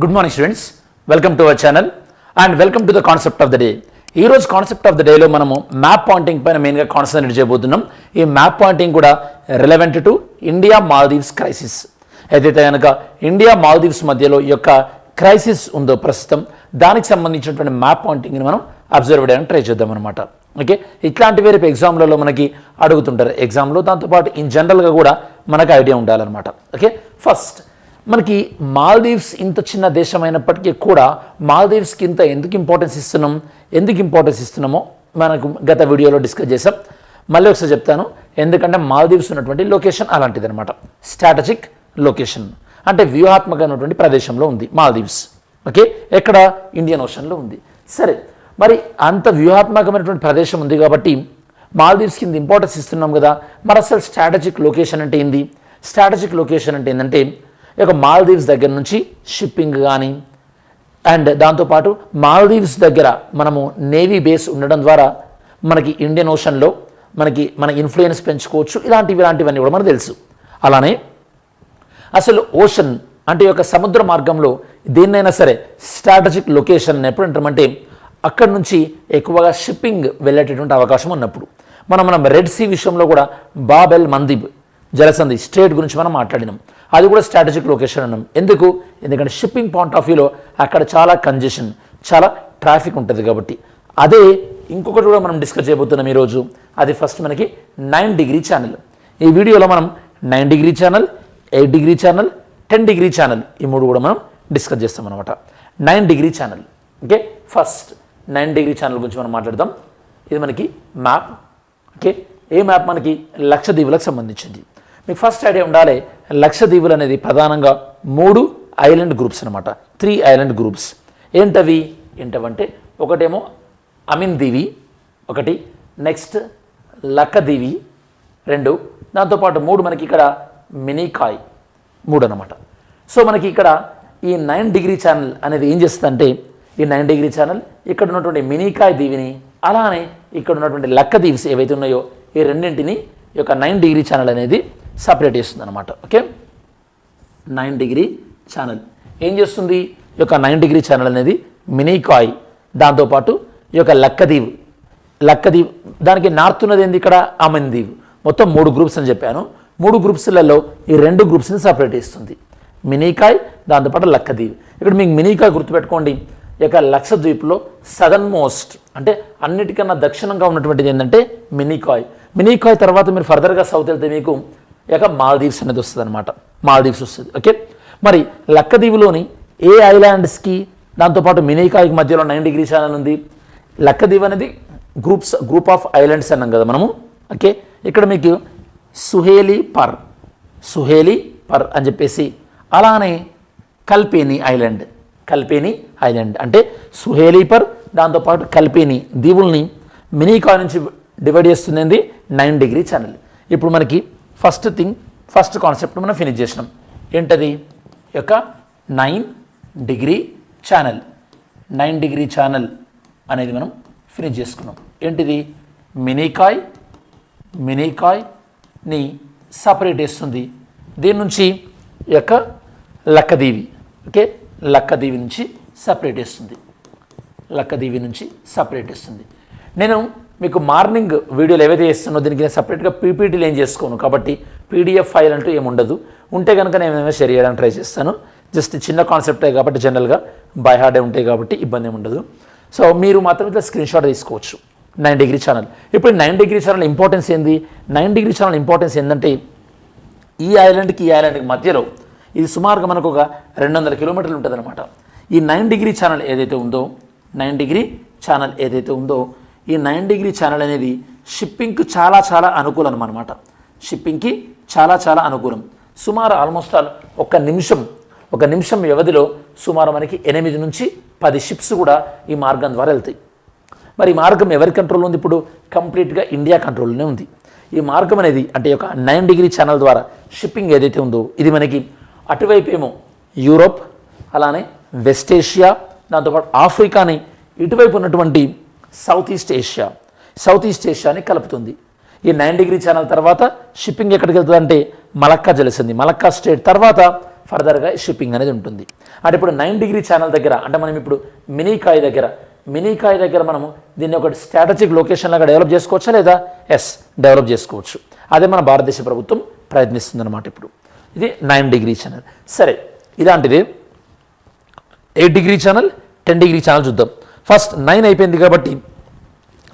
Good morning students, welcome to our channel and welcome to the concept of the day. ఈ రోజు concept of the డేలో మనము map pointing పైన మెయిన్గా concentrate చేయబోతున్నాం. ఈ మ్యాప్ పాయింటింగ్ కూడా relevant to India Maldives crisis. ఏదైతే కనుక ఇండియా మాల్దీవ్స్ మధ్యలో ఈ యొక్క క్రైసిస్ ఉందో ప్రస్తుతం, దానికి సంబంధించినటువంటి మ్యాప్ పాయింటింగ్ని మనం అబ్జర్వ్ చేయడానికి ట్రై చేద్దాం అనమాట. ఓకే, ఇట్లాంటి రేపు ఎగ్జామ్లలో మనకి అడుగుతుంటారు ఎగ్జామ్లో, దాంతోపాటు ఇన్ జనరల్గా కూడా మనకు ఐడియా ఉండాలన్నమాట. ఓకే, ఫస్ట్ మనకి మాల్దీవ్స్ ఇంత చిన్న దేశం అయినప్పటికీ కూడా మాల్దీవ్స్కి ఇంత ఎందుకు ఇంపార్టెన్స్ ఇస్తున్నామో మనకు గత వీడియోలో డిస్కస్ చేసాం. మళ్ళీ ఒకసారి చెప్తాను, ఎందుకంటే మాల్దీవ్స్ ఉన్నటువంటి లొకేషన్ అలాంటిది అనమాట. స్ట్రాటజిక్ లొకేషన్ అంటే వ్యూహాత్మకమైనటువంటి ప్రదేశంలో ఉంది మాల్దీవ్స్. ఓకే, ఎక్కడ? ఇండియన్ ఓషన్లో ఉంది. సరే, మరి అంత వ్యూహాత్మకమైనటువంటి ప్రదేశం ఉంది కాబట్టి మాల్దీవ్స్కి ఇంత ఇంపార్టెన్స్ ఇస్తున్నాం కదా. మరి అసలు స్ట్రాటజిక్ లొకేషన్ అంటే ఏంది? స్ట్రాటజిక్ లొకేషన్ అంటే ఏంటంటే ఈ యొక్క మాల్దీవ్స్ దగ్గర నుంచి షిప్పింగ్ కానీ అండ్ దాంతోపాటు మాల్దీవ్స్ దగ్గర మనము నేవీ బేస్ ఉండడం ద్వారా మనకి ఇండియన్ ఓషన్లో మన ఇన్ఫ్లుయెన్స్ పెంచుకోవచ్చు. ఇలాంటివన్నీ కూడా మనకు తెలుసు. అలానే అసలు ఓషన్ అంటే యొక్క సముద్ర మార్గంలో దేన్నైనా సరే స్ట్రాటజిక్ లొకేషన్ ఎప్పుడు అంటామంటే అక్కడి నుంచి ఎక్కువగా షిప్పింగ్ వెళ్ళేటటువంటి అవకాశం ఉన్నప్పుడు. మనం రెడ్ సీ విషయంలో కూడా బాబ్ ఎల్ మందిబ్ జలసంధి స్ట్రేట్ గురించి మనం మాట్లాడినాం. అది కూడా స్ట్రాటజిక్ లొకేషన్ అన్నాం. ఎందుకంటే షిప్పింగ్ పాయింట్ ఆఫ్ వ్యూలో అక్కడ చాలా కంజెషన్, చాలా ట్రాఫిక్ ఉంటుంది కాబట్టి. అదే ఇంకొకటి కూడా మనం డిస్కస్ చేయబోతున్నాం ఈరోజు. అది ఫస్ట్ మనకి 9 డిగ్రీ ఛానల్. ఈ వీడియోలో మనం 9 degree channel, 8 degree channel, 10 degree channel ఈ మూడు కూడా మనం డిస్కస్ చేస్తాం అనమాట. 9 degree channel. Okay, first 9 degree channel గురించి మనం మాట్లాడదాం. ఇది మనకి మ్యాప్. ఓకే, ఏ మ్యాప్? మనకి లక్షద్వీపులకు సంబంధించింది. మీకు ఫస్ట్ ఐడియా ఉండాలి, లక్షద్వీపులు అనేది ప్రధానంగా 3 ఐలాండ్ గ్రూప్స్ అనమాట. 3 ఐలాండ్ గ్రూప్స్. ఏంటవంటే ఒకటేమో అమిన్ దీవి, ఒకటి నెక్స్ట్ లక్కదీవి, 2 దాంతోపాటు 3 మనకి ఇక్కడ మినీకాయ్ 3 అనమాట. సో మనకి ఇక్కడ ఈ 9 డిగ్రీ ఛానల్ అనేది ఏం చేస్తుందంటే ఈ 9 డిగ్రీ ఛానల్ ఇక్కడ ఉన్నటువంటి మినీకాయ్ దీవిని అలానే ఇక్కడ ఉన్నటువంటి లక్కదీవ్స్ ఏవైతే ఉన్నాయో ఈ రెండింటిని ఈ యొక్క 9 డిగ్రీ ఛానల్ అనేది సపరేట్ చేస్తుంది అనమాట. ఓకే, 9 డిగ్రీ ఛానల్ ఏం చేస్తుంది? ఈ యొక్క 9 డిగ్రీ ఛానల్ అనేది మినీకాయ్, దాంతోపాటు ఈ యొక్క లక్కదీవ్ దానికి నార్త్ ఉన్నది ఏంది? ఇక్కడ అమిన్ దీవ్. మొత్తం 3 గ్రూప్స్ అని చెప్పాను. 3 గ్రూప్స్లలో ఈ 2 గ్రూప్స్ని సపరేట్ చేస్తుంది, మినీకాయ్ దాంతోపాటు లక్కదీవ్. ఇక్కడ మీకు మినీకాయ్ గుర్తుపెట్టుకోండి. ఈ యొక్క లక్షద్వీప్లో సదర్న్ మోస్ట్ అంటే అన్నిటికన్నా దక్షిణంగా ఉన్నటువంటిది ఏంటంటే మినీకాయ్ తర్వాత మీరు ఫర్దర్గా సౌత్ వెళ్తే మీకు ఈ యొక్క మాల్దీవ్స్ అనేది వస్తుంది అనమాట. మాల్దీవ్స్ వస్తుంది. ఓకే, మరి లక్కదీవులోని ఏ ఐలాండ్స్కి దాంతోపాటు మినీకాయ్కి మధ్యలో 9 డిగ్రీ ఛానల్ ఉంది. లక్కదీవ్ అనేది గ్రూప్ ఆఫ్ ఐలాండ్స్ అన్నాం కదా మనము. ఓకే, ఇక్కడ మీకు సుహేలీ పర్ అని చెప్పేసి, అలానే కల్పేని ఐలాండ్ అంటే సుహేలీపర్ దాంతోపాటు కల్పేని దీవుల్ని మినీకాయ్ నుంచి డివైడ్ చేస్తుంది 9 డిగ్రీ ఛానల్. ఇప్పుడు మనకి ఫస్ట్ కాన్సెప్ట్ మనం ఫినిష్ చేసినాం. ఏంటది? ఈ యొక్క 9 డిగ్రీ ఛానల్. 9 డిగ్రీ ఛానల్ అనేది మనం ఫినిష్ చేసుకున్నాం. ఏంటిది? మినీకాయ్ని సపరేట్ చేస్తుంది. దీని నుంచి ఈ యొక్క లక్కదీవి. ఓకే, లక్కదీవి నుంచి సపరేట్ చేస్తుంది. నేను మీకు మార్నింగ్ వీడియోలు ఏవైతే చేస్తున్నో దీనికి నేను సపరేట్గా పీపీటీలు ఏం చేసుకోను కాబట్టి పీడిఎఫ్ ఫైల్ అంటూ ఏముండదు. ఉంటే కనుక నేను ఏమైనా షేర్ చేయడానికి ట్రై చేస్తాను. జస్ట్ చిన్న కాన్సెప్టే కాబట్టి జనరల్గా బై హార్డే ఉంటాయి కాబట్టి ఇబ్బంది ఏమి ఉండదు. సో మీరు మాత్రం ఇట్లా స్క్రీన్ షాట్ తీసుకోవచ్చు. 9 డిగ్రీ ఛానల్. ఇప్పుడు 9 డిగ్రీ ఛానల్ ఇంపార్టెన్స్ ఏంది? 9 డిగ్రీ ఛానల్ ఇంపార్టెన్స్ ఏంటంటే ఈ ఐలాండ్కి మధ్యలో ఇది సుమారుగా మనకు ఒక 200 కిలోమీటర్లు ఉంటుంది అనమాట. ఈ 9 డిగ్రీ ఛానల్ ఏదైతే ఉందో ఈ 9 డిగ్రీ ఛానల్ అనేది షిప్పింగ్కి చాలా అనుకూలం అనమాట. షిప్పింగ్కి చాలా అనుకూలం. సుమారు ఆల్మోస్ట్ ఒక నిమిషం వ్యవధిలో సుమారు మనకి 8 నుంచి 10 షిప్స్ కూడా ఈ మార్గం ద్వారా వెళ్తాయి. మరి ఈ మార్గం ఎవరి కంట్రోల్లో ఉంది? ఇప్పుడు కంప్లీట్గా ఇండియా కంట్రోల్లోనే ఉంది. ఈ మార్గం అనేది అంటే ఒక 9 డిగ్రీ ఛానల్ ద్వారా షిప్పింగ్ ఏదైతే ఉందో ఇది మనకి అటువైపు ఏమో యూరోప్, అలానే వెస్ట్ ఏషియా, దాంతోపాటు ఆఫ్రికాని, ఇటువైపు ఉన్నటువంటి సౌత్ ఈస్ట్ ఏషియాని కలుపుతుంది. ఈ 9 డిగ్రీ ఛానల్ తర్వాత షిప్పింగ్ ఎక్కడికి వెళ్తుంది అంటే మలక్కా జలసంధి, మలక్కా స్టేట్ తర్వాత ఫర్దర్గా షిప్పింగ్ అనేది ఉంటుంది. అంటే ఇప్పుడు 9 డిగ్రీ ఛానల్ దగ్గర అంటే మనం ఇప్పుడు మినీకాయ్ దగ్గర మనము దీన్ని ఒక స్ట్రాటజిక్ లొకేషన్ లాగా డెవలప్ చేసుకోవచ్చా లేదా? ఎస్, డెవలప్ చేసుకోవచ్చు. అదే మన భారతదేశ ప్రభుత్వం ప్రయత్నిస్తుంది అనమాట. ఇప్పుడు ఇది 9 డిగ్రీ ఛానల్. సరే, ఇలాంటిది 8 డిగ్రీ ఛానల్, 10 డిగ్రీ ఛానల్ చూద్దాం. ఫస్ట్ 9 అయిపోయింది కాబట్టి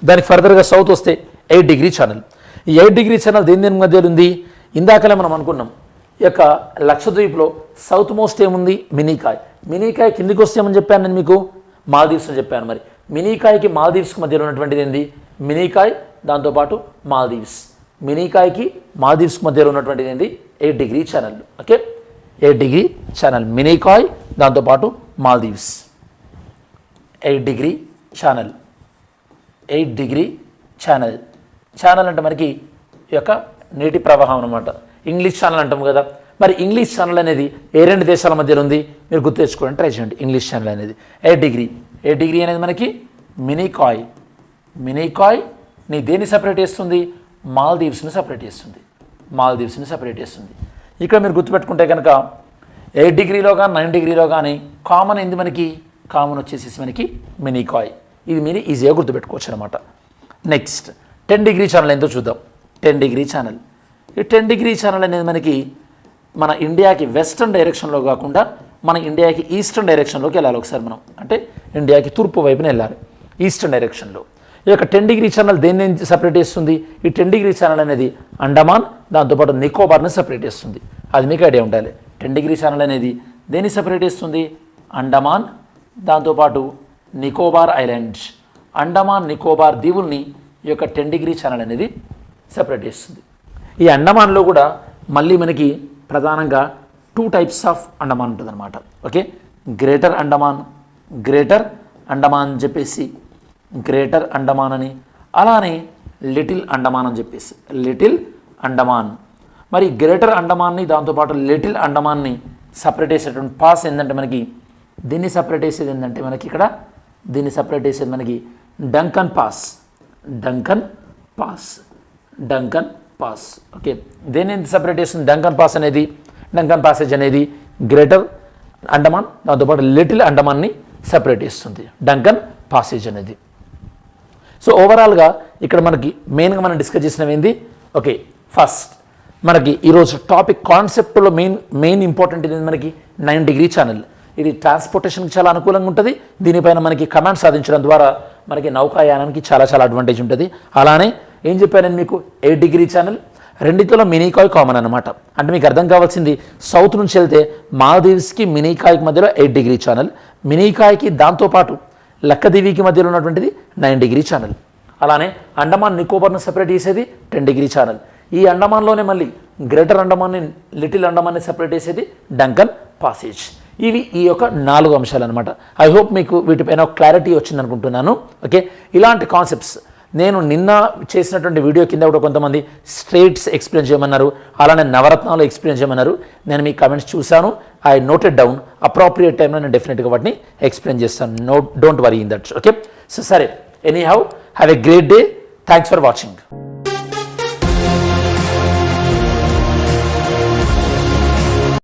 దానికి ఫర్దర్గా సౌత్ వస్తే 8 డిగ్రీ ఛానల్. ఈ 8 డిగ్రీ ఛానల్ దేని మధ్యలో ఉంది? ఇందాకలే మనం అనుకున్నాం, ఈ యొక్క లక్షద్వీప్లో సౌత్ మోస్ట్ ఏముంది? మినీకాయ్ కిందికి వస్తే ఏమని చెప్పాను నేను మీకు? మాల్దీవ్స్ అని చెప్పాను. మరి మినీకాయ్కి మాల్దీవ్స్కి మధ్యలో ఉన్నటువంటిది ఏంది? మినీకాయ్, దాంతోపాటు మాల్దీవ్స్. మినీకాయ్కి మాల్దీవ్స్కి మధ్యలో ఉన్నటువంటిది ఏంది? 8 degree channel. Okay, 8 degree channel Minicoy, దాంతోపాటు Maldives. 8 degree channel, 8 degree channel. Channel అంటే మనకి ఈ యొక్క నీటి ప్రవాహం అనమాట. ఇంగ్లీష్ ఛానల్ అంటాం కదా. మరి ఇంగ్లీష్ ఛానల్ అనేది ఏ 2 దేశాల మధ్యలో ఉంది? మీరు గుర్తు తెచ్చుకోవడానికి ట్రై చేయండి. ఇంగ్లీష్ ఛానల్ అనేది 8 డిగ్రీ అనేది మనకి మినీకాయ్ ని దేన్ని సపరేట్ చేస్తుంది? మాల్దీవ్స్ని సపరేట్ చేస్తుంది. ఇక్కడ మీరు గుర్తుపెట్టుకుంటే కనుక 8 డిగ్రీలో కానీ 9 డిగ్రీలో కానీ కామన్ ఏంది మనకి? కామన్ వచ్చేసి మనకి మినీకాయ్. ఇది మీరు ఈజీగా గుర్తుపెట్టుకోవచ్చు అనమాట. నెక్స్ట్ 10 డిగ్రీ ఛానల్ ఎంతో చూద్దాం. 10 డిగ్రీ ఛానల్. ఈ 10 డిగ్రీ ఛానల్ అనేది మనకి మన ఇండియాకి వెస్టర్న్ డైరెక్షన్లో కాకుండా మన ఇండియాకి ఈస్టర్న్ డైరెక్షన్లోకి వెళ్ళాలి. ఒకసారి మనం అంటే ఇండియాకి తూర్పు వైపున వెళ్ళాలి, ఈస్టర్న్ డైరెక్షన్లో. ఈ యొక్క 10 డిగ్రీ ఛానల్ దేన్ని సపరేట్ చేస్తుంది? ఈ 10 డిగ్రీ ఛానల్ అనేది అండమాన్, దాంతోపాటు నికోబార్ని సపరేట్ చేస్తుంది. అది మీకు ఐడియా ఉండాలి. 10 డిగ్రీ ఛానల్ అనేది దేన్ని సపరేట్ చేస్తుంది? అండమాన్, దాంతోపాటు నికోబార్ ఐలాండ్స్, అండమాన్ నికోబార్ దీవుల్ని ఈ యొక్క 10 డిగ్రీ ఛానల్ అనేది సెపరేట్ చేస్తుంది. ఈ అండమాన్లో కూడా మళ్ళీ మనకి ప్రధానంగా 2 టైప్స్ ఆఫ్ అండమాన్ ఉంటుంది అనమాట. ఓకే, గ్రేటర్ అండమాన్ అని చెప్పేసి గ్రేటర్ అండమాన్ అని, అలానే లిటిల్ అండమాన్ అని చెప్పేసి లిటిల్ అండమాన్. మరి గ్రేటర్ అండమాన్ని దాంతోపాటు లిటిల్ అండమాన్ని సపరేట్ చేసేటువంటి పాస్ ఏంటంటే మనకి దీన్ని సపరేట్ చేసేది ఏంటంటే మనకి ఇక్కడ దీన్ని సపరేట్ చేసేది మనకి డంకన్ పాస్. ఓకే, దేన్ని సపరేట్ చేస్తుంది? డంకన్ పాసేజ్ అనేది గ్రేటర్ అండమాన్, దాంతోపాటు లిటిల్ అండమాన్ని సపరేట్ చేస్తుంది డంకన్ పాసేజ్ అనేది. సో ఓవరాల్గా ఇక్కడ మనకి మెయిన్గా మనం డిస్కస్ చేసినవి ఏంది? ఓకే, ఫస్ట్ మనకి ఈరోజు టాపిక్ కాన్సెప్ట్లో మెయిన్ ఇంపార్టెంట్ ఇది మనకి 9 డిగ్రీ ఛానల్. ఇది ట్రాన్స్పోర్టేషన్కి చాలా అనుకూలంగా ఉంటుంది. దీనిపైన మనకి కమాండ్ సాధించడం ద్వారా మనకి నౌకాయానానికి చాలా అడ్వాంటేజ్ ఉంటుంది. అలానే ఏం చెప్పాను మీకు? 8 డిగ్రీ ఛానల్, రెండిట్లో మినీకాయ్ కామన్ అనమాట. అంటే మీకు అర్థం కావాల్సింది, సౌత్ నుంచి వెళ్తే మాల్దీవ్స్కి మినీకాయ్కి మధ్యలో 8 డిగ్రీ ఛానల్, మినీకాయ్కి దాంతోపాటు లక్కదీవికి మధ్యలో ఉన్నటువంటిది 9 డిగ్రీ ఛానల్. అలానే అండమాన్ నికోబార్ను సెపరేట్ చేసేది 10 డిగ్రీ ఛానల్. ఈ అండమాన్లోనే మళ్ళీ గ్రేటర్ అండమాన్ని లిటిల్ అండమాన్ని సెపరేట్ చేసేది డంకన్ పాసేజ్. ఇవి ఈ యొక్క 4 అంశాలు అనమాట. ఐ హోప్ మీకు వీటిపైన ఒక క్లారిటీ వచ్చింది అనుకుంటున్నాను. ఓకే, ఇలాంటి కాన్సెప్ట్స్ నేను నిన్న చేసినటువంటి వీడియో కింద కూడా కొంతమంది స్ట్రేట్స్ ఎక్స్ప్లెయిన్ చేయమన్నారు, అలానే నవరత్నాలు ఎక్స్ప్లెయిన్ చేయమన్నారు. నేను మీ కామెంట్స్ చూశాను, ఐ నోటెడ్ డౌన్. అప్రోప్రియేట్ టైంలో నేను డెఫినెట్గా వాటిని ఎక్స్ప్లెయిన్ చేస్తాను. Don't worry in that. Okay, so సరే, anyhow have a great day. Thanks for watching.